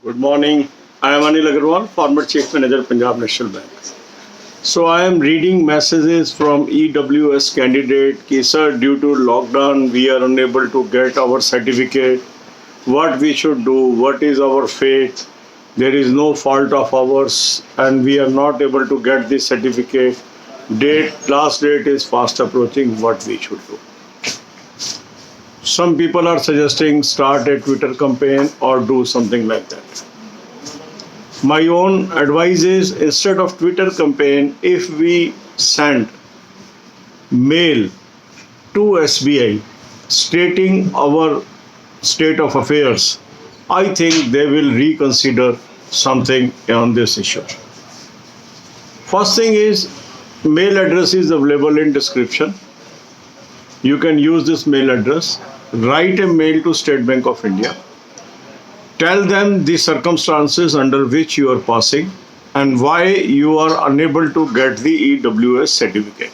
Good morning. I am Anil Agarwal, former Chief Manager, Punjab National Bank. So I am reading messages from EWS candidate कि sir, due to lockdown, we are unable to get our certificate. What we should do? What is our fate? There is no fault of ours, and we are not able to get this certificate. Last date is fast approaching. What we should do? Some people are suggesting start a Twitter campaign or do something like that. My own advice is instead of Twitter campaign, if we send mail to SBI stating our state of affairs, I think they will reconsider something on this issue. First thing is mail address is available in description. You can use this mail address, write a mail to State Bank of India. Tell them the circumstances under which you are passing and why you are unable to get the EWS certificate.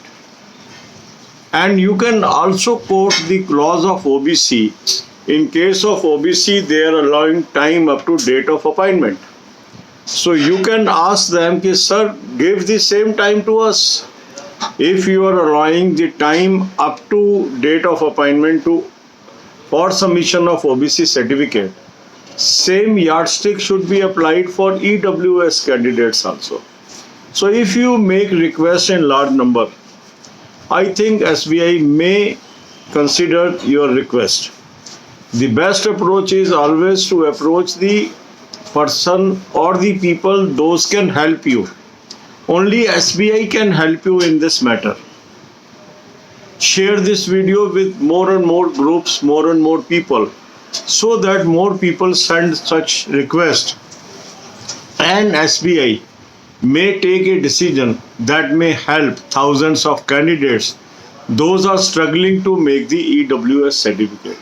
And you can also quote the clause of OBC. In case of OBC, they are allowing time up to date of appointment. So you can ask them, sir, give the same time to us. If you are allowing the time up to date of appointment for submission of OBC certificate, same yardstick should be applied for EWS candidates also. So if you make requests in large number, I think SBI may consider your request. The best approach is always to approach the person or the people those can help you. Only SBI can help you in this matter. Share this video with more and more groups, more and more people, so that more people send such request, and SBI may take a decision that may help thousands of candidates. Those are struggling to make the EWS certificate.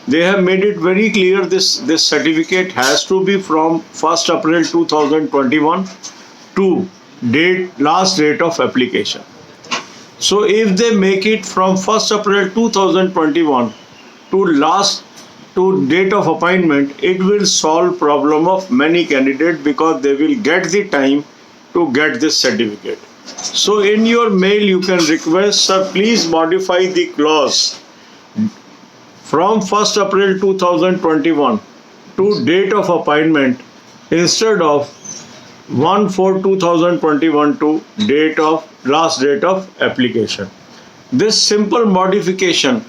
They have made it very clear this certificate has to be from 1st April 2021 to last date of application. So if they make it from 1st April 2021 to date of appointment, it will solve problem of many candidates because they will get the time to get this certificate. So in your mail you can request, sir, please modify the clause from 1st April 2021 to date of appointment instead of 1/4/2021 to last date of application. This simple modification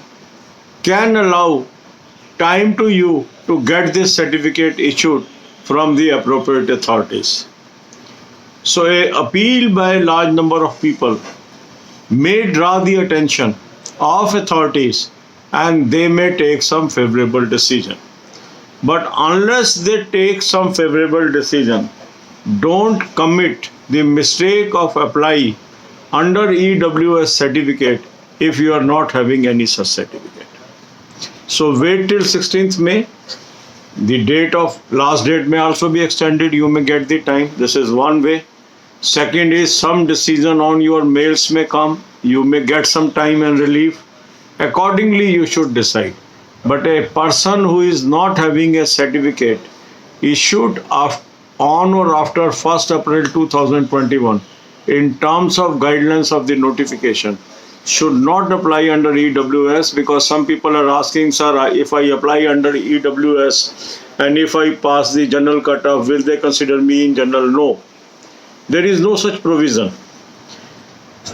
can allow time to you to get this certificate issued from the appropriate authorities. So an appeal by a large number of people may draw the attention of authorities and they may take some favorable decision. But unless they take some favorable decision, don't commit the mistake of applying under EWS certificate if you are not having any such certificate. So wait till 16th May. The last date may also be extended. You may get the time. This is one way. Second is some decision on your mails may come. You may get some time and relief. Accordingly, you should decide. But a person who is not having a certificate issued on or after 1st April 2021 in terms of guidelines of the notification should not apply under EWS, because some people are asking, sir, if I apply under EWS and if I pass the general cutoff, will they consider me in general? No. There is no such provision.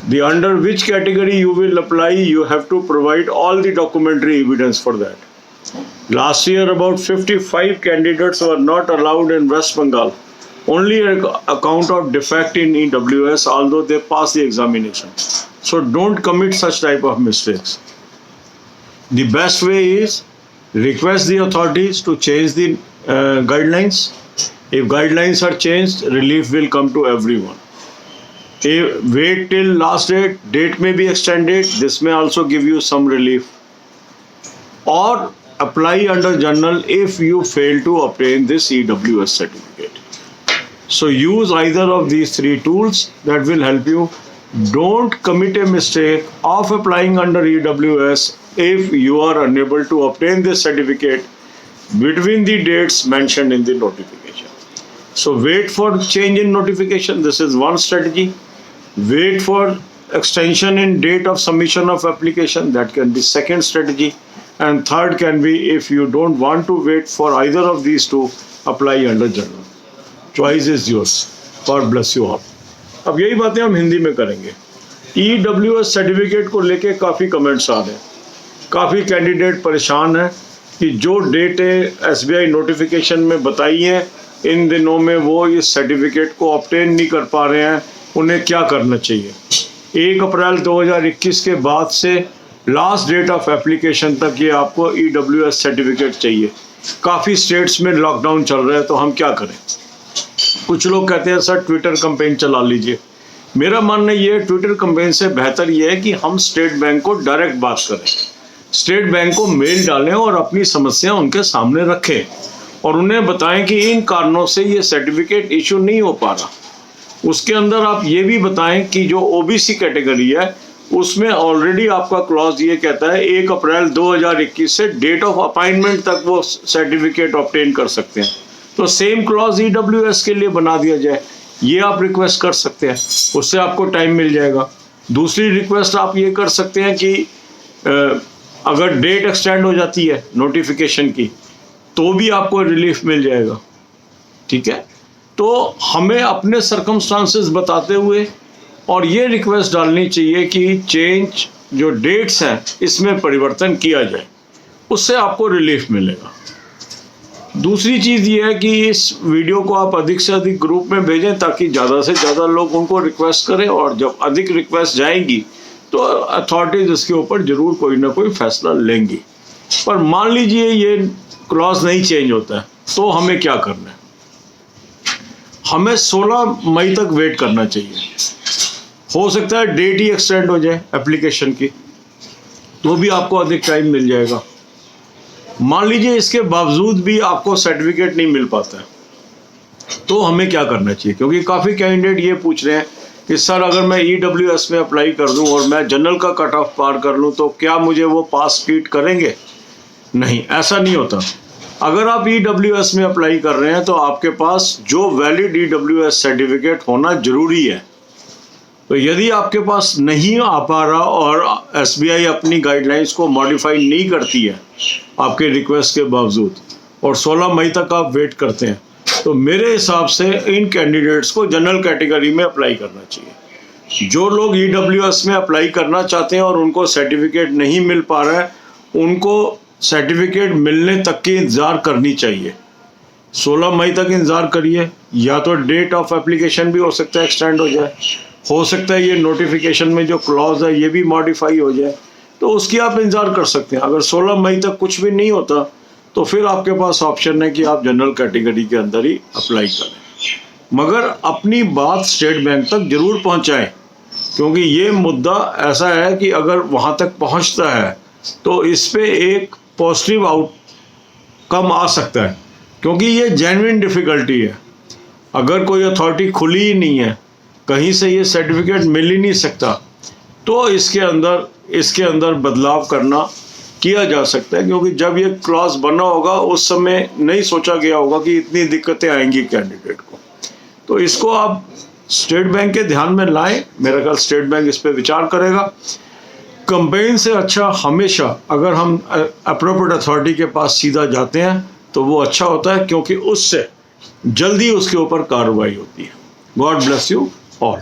The under which category you will apply, you have to provide all the documentary evidence for that. Last year, about 55 candidates were not allowed in West Bengal, only on account of defect in EWS, although they passed the examination. So don't commit such type of mistakes. The best way is request the authorities to change the guidelines. If guidelines are changed, relief will come to everyone. Wait till last date may be extended. This may also give you some relief. Or apply under general if you fail to obtain this EWS certificate. So use either of these three tools that will help you. Don't commit a mistake of applying under EWS if you are unable to obtain this certificate between the dates mentioned in the notification. So wait for change in notification. This is one strategy. Wait for extension in date of submission of application. That can be second strategy. And third can be, if you don't want to wait for either of these two, apply under general. Choice is yours. God bless you all. अब यही बातें हम हिंदी में करेंगे. EWS certificate को लेके काफ़ी comments आ रहे हैं. काफ़ी कैंडिडेट परेशान हैं कि जो डेटें SBI नोटिफिकेशन में बताई हैं इन दिनों में वो इस सर्टिफिकेट को ऑब्टेन नहीं कर पा रहे हैं. उन्हें क्या करना चाहिए? 1 अप्रैल 2021 के बाद से लास्ट डेट ऑफ एप्लीकेशन तक ये आपको EWS सर्टिफिकेट चाहिए. काफ़ी स्टेट्स में लॉकडाउन चल रहा है, तो हम क्या करें? कुछ लोग कहते हैं सर ट्विटर कैंपेन चला लीजिए. मेरा मानना ये है ट्विटर कैंपेन से बेहतर ये है कि हम स्टेट बैंक को डायरेक्ट बात करें. स्टेट बैंक को मेल डालें और अपनी समस्या उनके सामने रखें और उन्हें बताएं कि इन कारणों से ये सर्टिफिकेट इशू नहीं हो पा रहा. उसके अंदर आप ये भी बताएं कि जो OBC कैटेगरी है उसमें ऑलरेडी आपका क्लॉज ये कहता है 1 अप्रैल 2021 से डेट ऑफ अपॉइंटमेंट तक वो सर्टिफिकेट ऑब्टेन कर सकते हैं. तो सेम क्लॉज EWS के लिए बना दिया जाए. ये आप रिक्वेस्ट कर सकते हैं, उससे आपको टाइम मिल जाएगा. दूसरी रिक्वेस्ट आप ये कर सकते हैं कि अगर डेट एक्सटेंड हो जाती है नोटिफिकेशन की तो भी आपको रिलीफ मिल जाएगा. ठीक है, तो हमें अपने सर्कमस्टांसेस बताते हुए और ये रिक्वेस्ट डालनी चाहिए कि चेंज जो डेट्स हैं इसमें परिवर्तन किया जाए, उससे आपको रिलीफ मिलेगा. दूसरी चीज़ ये है कि इस वीडियो को आप अधिक से अधिक ग्रुप में भेजें ताकि ज़्यादा से ज़्यादा लोग उनको रिक्वेस्ट करें और जब अधिक रिक्वेस्ट जाएंगी तो अथॉरिटीज़ इसके ऊपर ज़रूर कोई ना कोई फैसला लेंगी. पर मान लीजिए ये क्लॉज नहीं चेंज होता है तो हमें क्या करना है? हमें 16 मई तक वेट करना चाहिए. हो सकता है डेट ही एक्सटेंड हो जाए एप्लीकेशन की, तो भी आपको अधिक टाइम मिल जाएगा. मान लीजिए इसके बावजूद भी आपको सर्टिफिकेट नहीं मिल पाता है तो हमें क्या करना चाहिए? क्योंकि काफ़ी कैंडिडेट ये पूछ रहे हैं कि सर अगर मैं EWS में अप्लाई कर दूं और मैं जनरल का कट ऑफ पार कर लूं तो क्या मुझे वो पास ट्रीट करेंगे? नहीं, ऐसा नहीं होता. अगर आप EWS में अप्लाई कर रहे हैं तो आपके पास जो वैलिड EWS सर्टिफिकेट होना ज़रूरी है. तो यदि आपके पास नहीं आ पा रहा और SBI अपनी गाइडलाइंस को मॉडिफाई नहीं करती है आपके रिक्वेस्ट के बावजूद और 16 मई तक आप वेट करते हैं, तो मेरे हिसाब से इन कैंडिडेट्स को जनरल कैटेगरी में अप्लाई करना चाहिए. जो लोग EWS में अप्लाई करना चाहते हैं और उनको सर्टिफिकेट नहीं मिल पा रहा है, उनको सर्टिफिकेट मिलने तक की इंतज़ार करनी चाहिए. 16 मई तक इंतज़ार करिए. या तो डेट ऑफ एप्लीकेशन भी हो सकता है एक्सटेंड हो जाए, हो सकता है ये नोटिफिकेशन में जो क्लॉज है ये भी मॉडिफाई हो जाए, तो उसकी आप इंतज़ार कर सकते हैं. अगर 16 मई तक कुछ भी नहीं होता तो फिर आपके पास ऑप्शन है कि आप जनरल कैटेगरी के अंदर ही अप्लाई करें. मगर अपनी बात स्टेट बैंक तक जरूर पहुंचाएं, क्योंकि ये मुद्दा ऐसा है कि अगर वहां तक पहुंचता है तो इस पे एक पॉजिटिव आउटकम आ सकता है, क्योंकि ये जेन्युइन डिफ़िकल्टी है. अगर कोई अथॉरिटी खुली ही नहीं है, कहीं से ये सर्टिफिकेट मिल ही नहीं सकता, तो इसके अंदर बदलाव करना किया जा सकता है. क्योंकि जब ये क्लॉज बना होगा उस समय नहीं सोचा गया होगा कि इतनी दिक्कतें आएंगी कैंडिडेट को. तो इसको आप स्टेट बैंक के ध्यान में लाएं. मेरा ख्याल स्टेट बैंक इस पर विचार करेगा. कंपेन से अच्छा हमेशा अगर हम अप्रोप्रिएट अथॉरिटी के पास सीधा जाते हैं तो वो अच्छा होता है, क्योंकि उससे जल्दी उसके ऊपर कार्रवाई होती है. God bless you all.